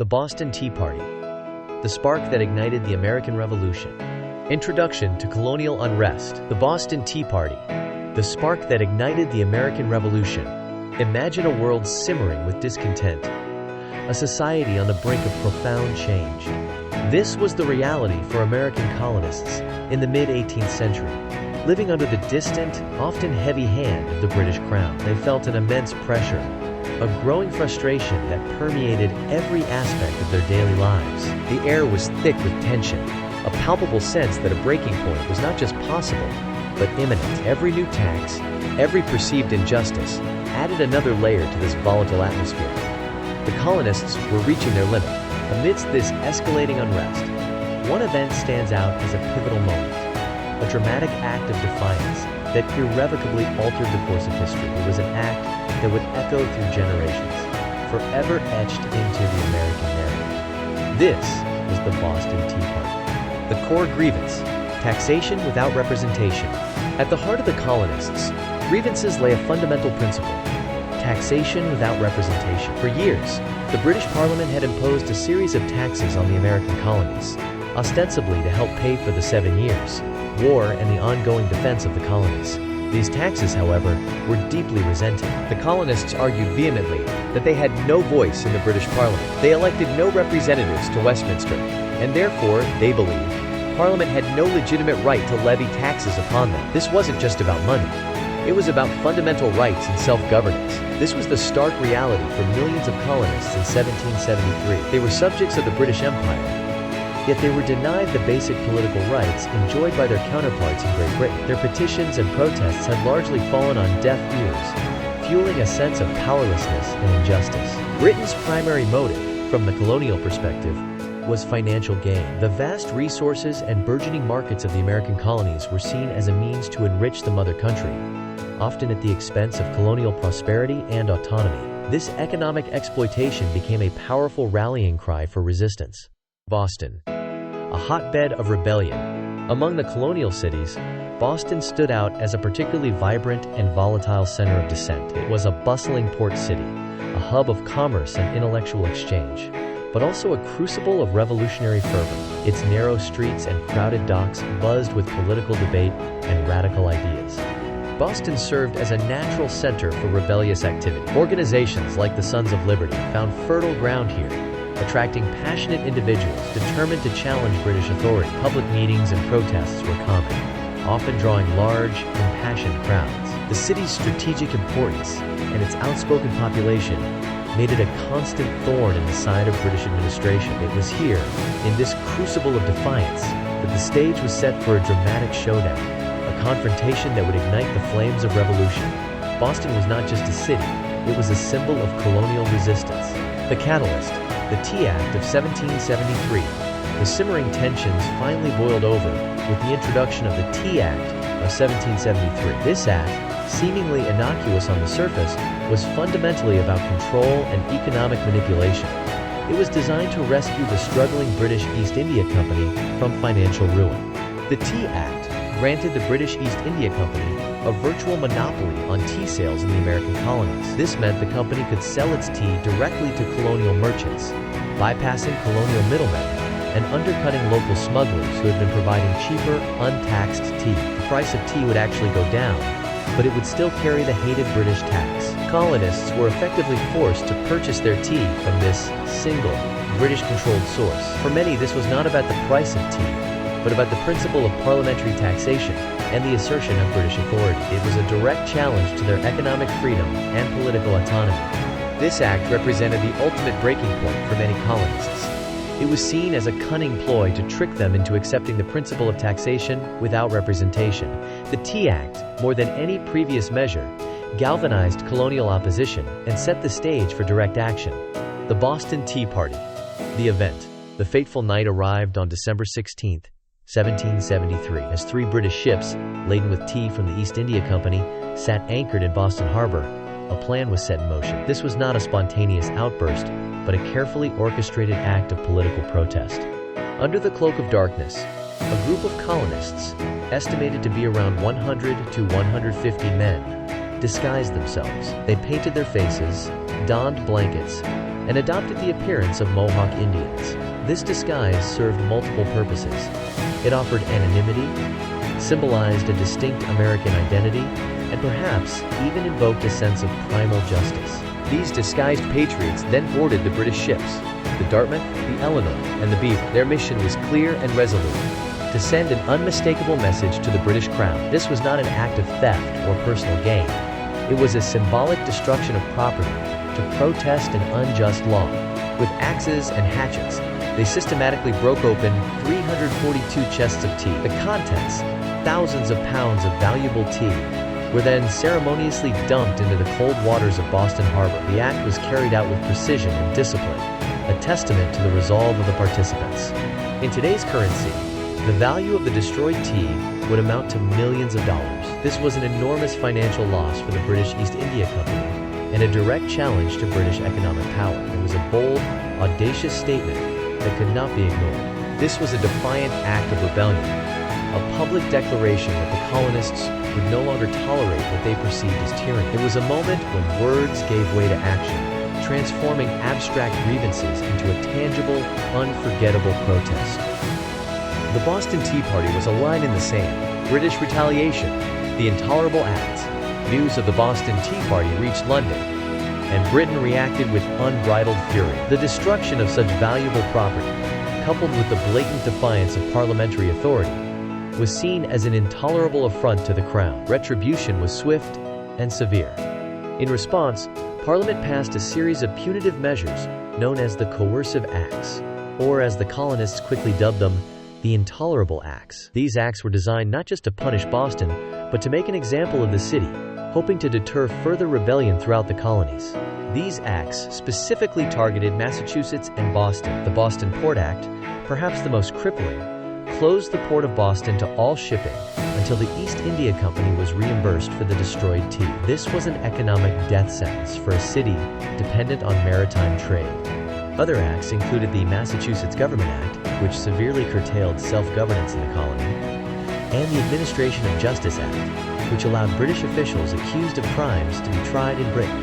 The Boston Tea Party, the spark that ignited the American Revolution. Introduction to colonial unrest. The Boston Tea Party, the spark that ignited the American Revolution. Imagine a world simmering with discontent, a society on the brink of profound change. This was the reality for American colonists in the mid-18th century. Living under the distant, often heavy hand of the British Crown, they felt an immense pressure, a growing frustration that permeated every aspect of their daily lives. The air was thick with tension, a palpable sense that a breaking point was not just possible, but imminent. Every new tax, every perceived injustice, added another layer to this volatile atmosphere. The colonists were reaching their limit. Amidst this escalating unrest, one event stands out as a pivotal moment, a dramatic act of defiance that irrevocably altered the course of history. It was an act that would echo through generations, forever etched into the American narrative. This was the Boston Tea Party. The core grievance: taxation without representation. At the heart of the colonists' grievances lay a fundamental principle: taxation without representation. For years, the British Parliament had imposed a series of taxes on the American colonies, ostensibly to help pay for the 7 Years' War and the ongoing defense of the colonies. These taxes, however, were deeply resented. The colonists argued vehemently that they had no voice in the British Parliament. They elected no representatives to Westminster, and therefore, they believed, Parliament had no legitimate right to levy taxes upon them. This wasn't just about money. It was about fundamental rights and self-governance. This was the stark reality for millions of colonists in 1773. They were subjects of the British Empire, yet they were denied the basic political rights enjoyed by their counterparts in Great Britain. Their petitions and protests had largely fallen on deaf ears, fueling a sense of powerlessness and injustice. Britain's primary motive, from the colonial perspective, was financial gain. The vast resources and burgeoning markets of the American colonies were seen as a means to enrich the mother country, often at the expense of colonial prosperity and autonomy. This economic exploitation became a powerful rallying cry for resistance. Boston, a hotbed of rebellion. Among the colonial cities, Boston stood out as a particularly vibrant and volatile center of dissent. It was a bustling port city, a hub of commerce and intellectual exchange, but also a crucible of revolutionary fervor. Its narrow streets and crowded docks buzzed with political debate and radical ideas. Boston served as a natural center for rebellious activity. Organizations like the Sons of Liberty found fertile ground here, attracting passionate individuals determined to challenge British authority. Public meetings and protests were common, often drawing large, impassioned crowds. The city's strategic importance and its outspoken population made it a constant thorn in the side of British administration. It was here, in this crucible of defiance, that the stage was set for a dramatic showdown, a confrontation that would ignite the flames of revolution. Boston was not just a city, it was a symbol of colonial resistance. The catalyst: the Tea Act of 1773. The simmering tensions finally boiled over with the introduction of the Tea Act of 1773. This act, seemingly innocuous on the surface, was fundamentally about control and economic manipulation. It was designed to rescue the struggling British East India Company from financial ruin. The Tea Act granted the British East India Company a virtual monopoly on tea sales in the American colonies. This meant the company could sell its tea directly to colonial merchants, bypassing colonial middlemen and undercutting local smugglers who had been providing cheaper, untaxed tea. The price of tea would actually go down, but it would still carry the hated British tax. Colonists were effectively forced to purchase their tea from this single, British-controlled source. For many, this was not about the price of tea, but about the principle of parliamentary taxation and the assertion of British authority. It was a direct challenge to their economic freedom and political autonomy. This act represented the ultimate breaking point for many colonists. It was seen as a cunning ploy to trick them into accepting the principle of taxation without representation. The Tea Act, more than any previous measure, galvanized colonial opposition and set the stage for direct action. The Boston Tea Party. The event. The fateful night arrived on December 16, 1773, as 3 British ships, laden with tea from the East India Company, sat anchored in Boston Harbor. A plan was set in motion. This was not a spontaneous outburst, but a carefully orchestrated act of political protest. Under the cloak of darkness, a group of colonists, estimated to be around 100 to 150 men, disguised themselves. They painted their faces, donned blankets, and adopted the appearance of Mohawk Indians. This disguise served multiple purposes. It offered anonymity, symbolized a distinct American identity, and perhaps even invoked a sense of primal justice. These disguised patriots then boarded the British ships, the Dartmouth, the Eleanor, and the Beaver. Their mission was clear and resolute: to send an unmistakable message to the British Crown. This was not an act of theft or personal gain. It was a symbolic destruction of property to protest an unjust law. With axes and hatchets, they systematically broke open 342 chests of tea. The contents, thousands of pounds of valuable tea, were then ceremoniously dumped into the cold waters of Boston Harbor. The act was carried out with precision and discipline, a testament to the resolve of the participants. In today's currency, the value of the destroyed tea would amount to millions of dollars. This was an enormous financial loss for the British East India Company and a direct challenge to British economic power. It was a bold, audacious statement that could not be ignored. This was a defiant act of rebellion, a public declaration that the colonists would no longer tolerate what they perceived as tyranny. It was a moment when words gave way to action, transforming abstract grievances into a tangible, unforgettable protest. The Boston Tea Party was a line in the sand. British retaliation, the Intolerable Acts. News of the Boston Tea Party reached London, and Britain reacted with unbridled fury. The destruction of such valuable property, coupled with the blatant defiance of parliamentary authority, was seen as an intolerable affront to the Crown. Retribution was swift and severe. In response, Parliament passed a series of punitive measures known as the Coercive Acts, or as the colonists quickly dubbed them, the Intolerable Acts. These acts were designed not just to punish Boston, but to make an example of the city, hoping to deter further rebellion throughout the colonies. These acts specifically targeted Massachusetts and Boston. The Boston Port Act, perhaps the most crippling, closed the port of Boston to all shipping until the East India Company was reimbursed for the destroyed tea. This was an economic death sentence for a city dependent on maritime trade. Other acts included the Massachusetts Government Act, which severely curtailed self-governance in the colony, and the Administration of Justice Act, which allowed British officials accused of crimes to be tried in Britain,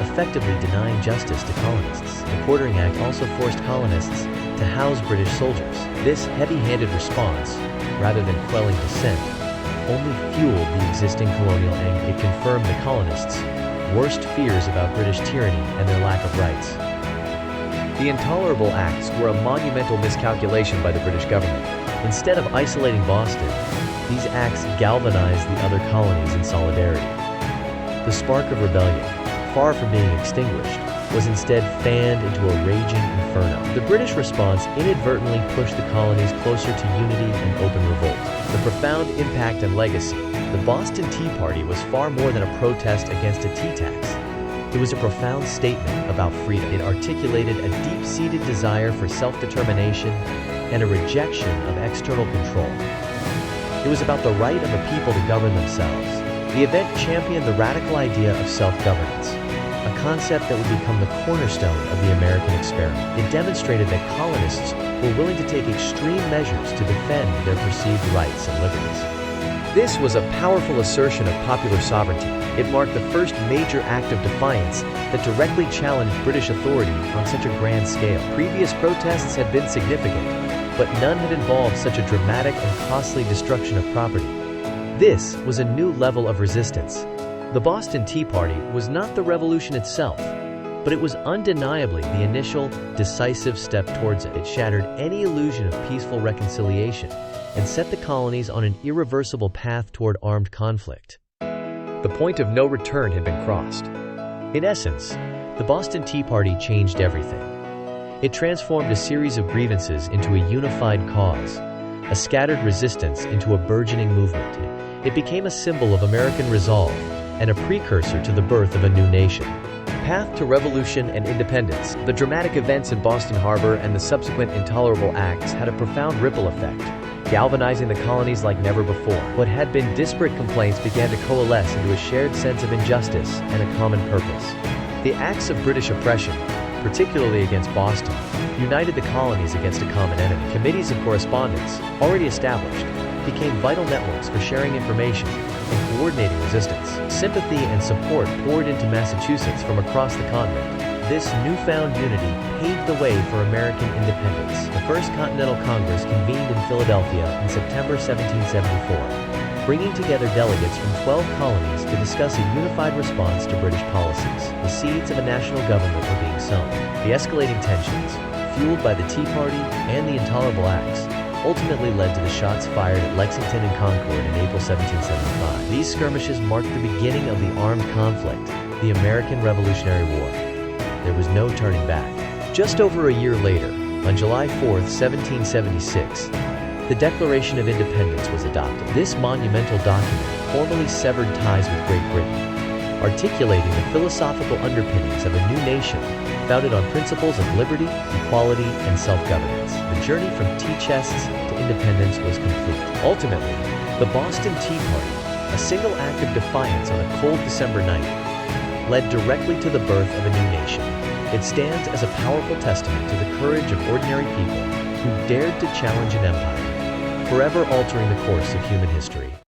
effectively denying justice to colonists. The Quartering Act also forced colonists to house British soldiers. This heavy-handed response, rather than quelling dissent, only fueled the existing colonial anger. It confirmed the colonists' worst fears about British tyranny and their lack of rights. The Intolerable Acts were a monumental miscalculation by the British government. Instead of isolating Boston, these acts galvanized the other colonies in solidarity. The spark of rebellion, far from being extinguished, was instead fanned into a raging inferno. The British response inadvertently pushed the colonies closer to unity and open revolt. The profound impact and legacy. The Boston Tea Party was far more than a protest against a tea tax. It was a profound statement about freedom. It articulated a deep-seated desire for self-determination and a rejection of external control. It was about the right of a people to govern themselves. The event championed the radical idea of self-governance, a concept that would become the cornerstone of the American experiment. It demonstrated that colonists were willing to take extreme measures to defend their perceived rights and liberties. This was a powerful assertion of popular sovereignty. It marked the first major act of defiance that directly challenged British authority on such a grand scale. Previous protests had been significant, but none had involved such a dramatic and costly destruction of property. This was a new level of resistance. The Boston Tea Party was not the revolution itself, but it was undeniably the initial, decisive step towards it. It shattered any illusion of peaceful reconciliation and set the colonies on an irreversible path toward armed conflict. The point of no return had been crossed. In essence, the Boston Tea Party changed everything. It transformed a series of grievances into a unified cause, a scattered resistance into a burgeoning movement. It became a symbol of American resolve and a precursor to the birth of a new nation. Path to revolution and independence. The dramatic events in Boston Harbor and the subsequent Intolerable Acts had a profound ripple effect, galvanizing the colonies like never before. What had been disparate complaints began to coalesce into a shared sense of injustice and a common purpose. The acts of British oppression, particularly against Boston, united the colonies against a common enemy. Committees of correspondence, already established, became vital networks for sharing information and coordinating resistance. Sympathy and support poured into Massachusetts from across the continent, This newfound unity paved the way for American independence. The First Continental Congress convened in Philadelphia in September 1774, bringing together delegates from 12 colonies to discuss a unified response to British policies. The seeds of a national government were being sown. The escalating tensions, fueled by the Tea Party and the Intolerable Acts, ultimately led to the shots fired at Lexington and Concord in April 1775. These skirmishes marked the beginning of the armed conflict, the American Revolutionary War. There was no turning back. Just over a year later, on July 4, 1776, the Declaration of Independence was adopted. This monumental document formally severed ties with Great Britain, articulating the philosophical underpinnings of a new nation founded on principles of liberty, equality, and self-governance. The journey from tea chests to independence was complete. Ultimately, the Boston Tea Party, a single act of defiance on a cold December night, led directly to the birth of a new nation. It stands as a powerful testament to the courage of ordinary people who dared to challenge an empire, forever altering the course of human history.